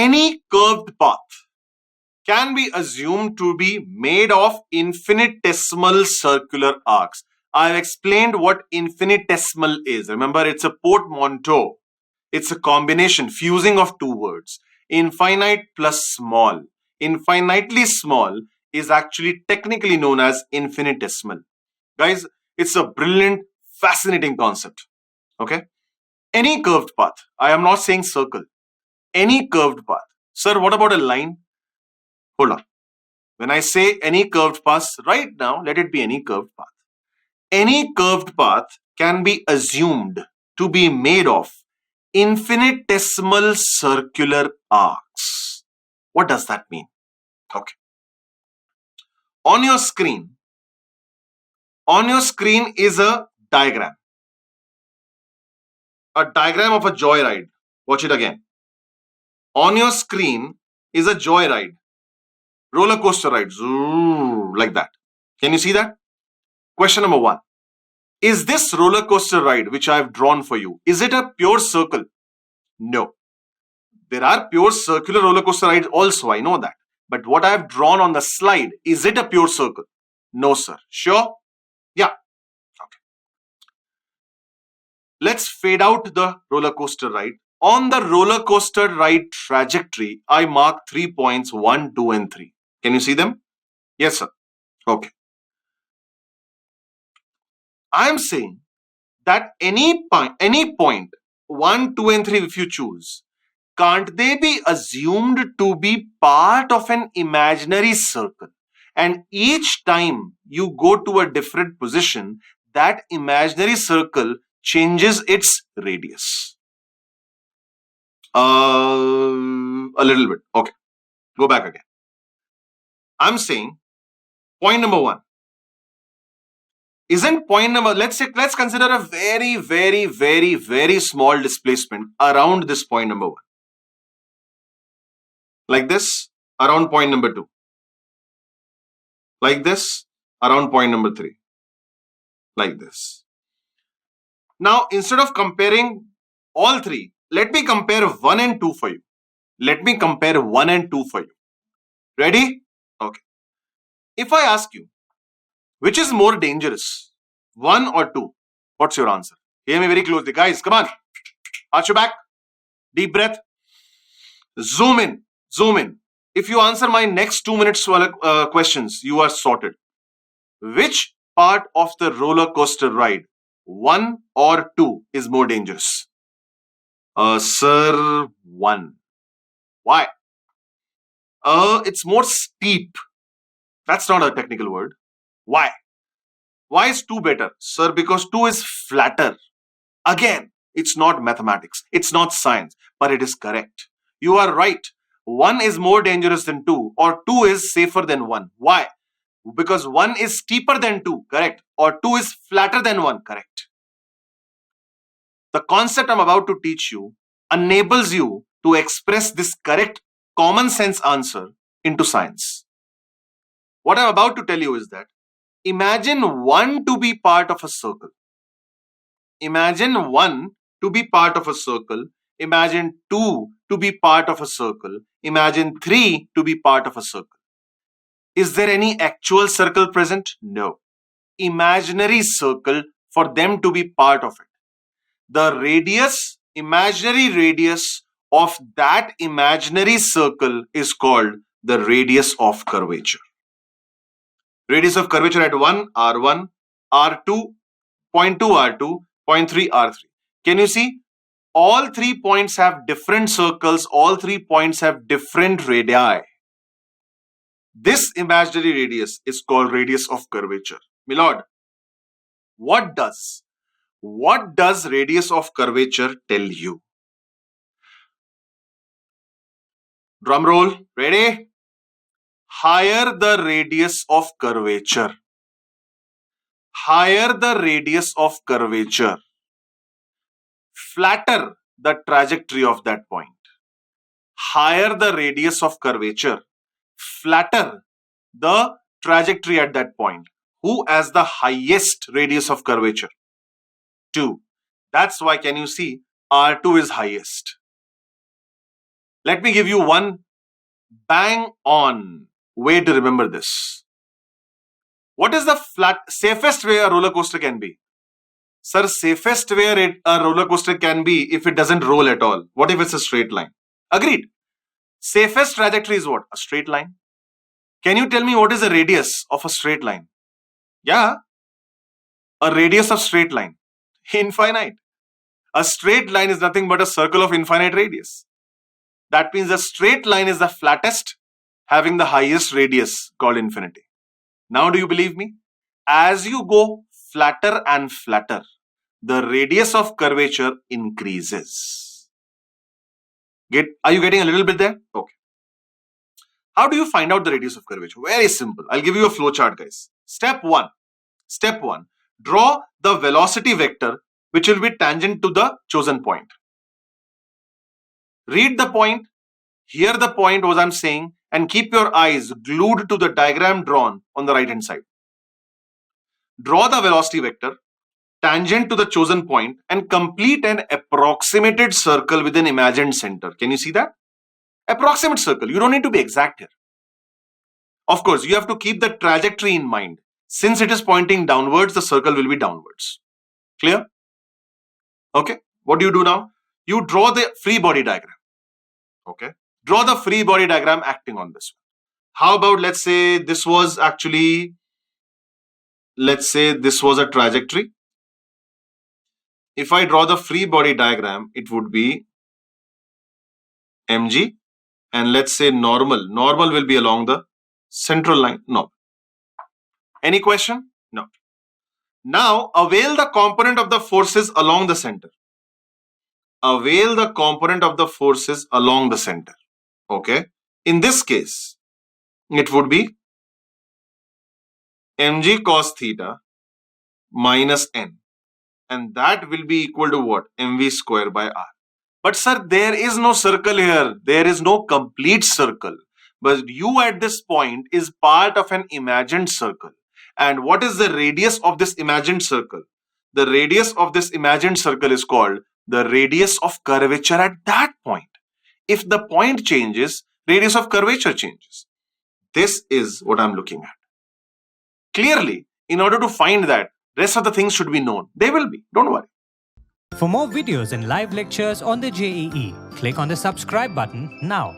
Any curved path can be assumed to be made of infinitesimal circular arcs. I've explained what infinitesimal is. Remember, it's a portmanteau. It's a combination, fusing of two words. Infinite plus small. Infinitely small is actually technically known as infinitesimal. Guys, it's a brilliant, fascinating concept. Okay? Any curved path. I am not saying circle. Any curved path. Sir, what about a line? Hold on. When I say any curved path, right now, let it be any curved path. Any curved path can be assumed to be made of infinitesimal circular arcs. What does that mean? Okay. On your screen is a diagram. A diagram of a joyride. Watch it again. On your screen is a joyride. Roller coaster ride. Zoo, like that. Can you see that? Question number 1. Is this roller coaster ride which I have drawn for you, is it a pure circle? No. There are pure circular roller coaster rides also, I know that. But what I have drawn on the slide, is it a pure circle? No, sir. Sure? Yeah. Okay. Let's fade out the roller coaster ride. On the roller coaster ride trajectory, I mark 3 points, 1, 2, and 3. Can you see them? Yes, sir. Okay. I am saying that any point 1, 2, and 3, if you choose, can't they be assumed to be part of an imaginary circle? And each time you go to a different position, that imaginary circle changes its radius. A little bit. Okay. Go back again. I'm saying point number 1. Isn't point number, let's consider a very, very, very, very small displacement around this point number 1. Like this, around point number 2. Like this, around point number 3. Like this. Now, instead of comparing all 3, let me compare 1 and 2 for you. Let me compare 1 and 2 for you. Ready? Okay. If I ask you, which is more dangerous, 1 or 2? What's your answer? Hear me very closely. Guys, come on. Arch your back. Deep breath. Zoom in. Zoom in. If you answer my next 2 minutes questions, you are sorted. Which part of the roller coaster ride, 1 or 2, is more dangerous? Sir, 1. Why? It's more steep. That's not a technical word. Why? Why is 2 better? Sir, because 2 is flatter. Again, it's not mathematics. It's not science, but it is correct. You are right. 1 is more dangerous than 2, or 2 is safer than 1. Why? Because 1 is steeper than 2, correct? Or 2 is flatter than 1, correct? The concept I'm about to teach you enables you to express this correct common sense answer into science. What I'm about to tell you is that imagine 1 to be part of a circle. Imagine 1 to be part of a circle. Imagine 2 to be part of a circle. Imagine 3 to be part of a circle. Is there any actual circle present? No. Imaginary circle for them to be part of it. The radius, imaginary radius of that imaginary circle is called the radius of curvature. Radius of curvature at 1, R1, R2, 0.2, R2, 0.3, R3. Can you see? All 3 points have different circles. All 3 points have different radii. This imaginary radius is called radius of curvature. Milord, what does radius of curvature tell you? Drum roll. Ready? Higher the radius of curvature. Higher the radius of curvature, flatter the trajectory of that point. Higher the radius of curvature, flatter the trajectory at that point. Who has the highest radius of curvature? 2. That's why, can you see, R2 is highest. Let me give you one bang on way to remember this. What is the safest way a roller coaster can be? Sir, safest way a roller coaster can be if it doesn't roll at all. What if it's a straight line? Agreed. Safest trajectory is what? A straight line. Can you tell me what is the radius of a straight line? Yeah. A radius of straight line. Infinite. A straight line is nothing but a circle of infinite radius. That means a straight line is the flattest, having the highest radius, called infinity. Now do you believe me? As you go flatter and flatter, the radius of curvature increases. Are you getting a little bit there? Okay. How do you find out the radius of curvature? Very simple. I'll give you a flow chart, guys. Step one. Draw the velocity vector which will be tangent to the chosen point. Read the point, hear the point what I'm saying, and keep your eyes glued to the diagram drawn on the right hand side. Draw the velocity vector tangent to the chosen point and complete an approximated circle with an imagined center. Can you see that? Approximate circle. You don't need to be exact here. Of course, you have to keep the trajectory in mind. Since it is pointing downwards, the circle will be downwards. Clear? Okay. What do you do now? You draw the free body diagram. Okay. Draw the free body diagram acting on this one. How about, let's say this was a trajectory. If I draw the free body diagram, it would be mg, and let's say normal will be along the central line. No. Any question? No. Now avail the component of the forces along the center. Avail the component of the forces along the center. Okay. In this case, it would be mg cos theta minus n, and that will be equal to what? mv square by r. But sir, there is no circle here. There is no complete circle. But you at this point is part of an imagined circle. And what is the radius of this imagined circle? The radius of this imagined circle is called the radius of curvature at that point. If the point changes, radius of curvature changes. This is what I'm looking at. Clearly, in order to find that, rest of the things should be known. They will be. Don't worry. For more videos and live lectures on the JEE, click on the subscribe button now.